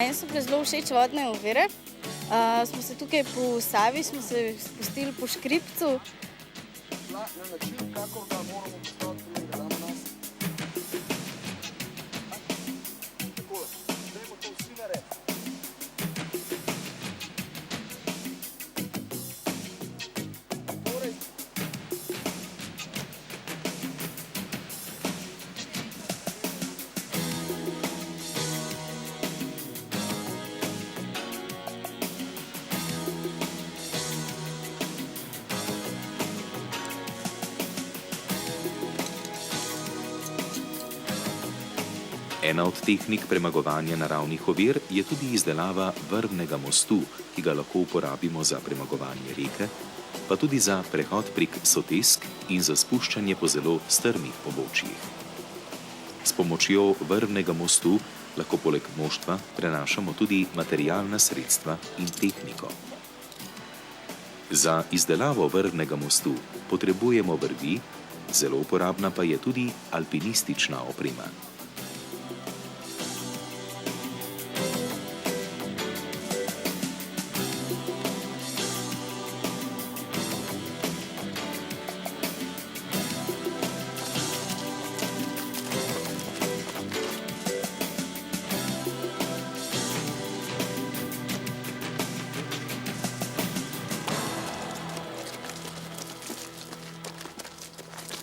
Meni so bile zelo všeč vodne ovire. Smo se tukaj po Savi, smo se spustili po škripcu. Na način, kakor ga moramo postaviti, da ga damo nas. Takole, dajmo to vsi narediti. Torej, Ena od tehnik premagovanja naravnih ovir je tudi izdelava vrvnega mostu, ki ga lahko uporabimo za premagovanje reke, pa tudi za prehod prek sotesk in za spuščanje po zelo strmih pobočjih. S pomočjo vrvnega mostu lahko poleg moštva prenašamo tudi materialna sredstva in tehniko. Za izdelavo vrvnega mostu potrebujemo vrvi, zelo uporabna pa je tudi alpinistična oprema.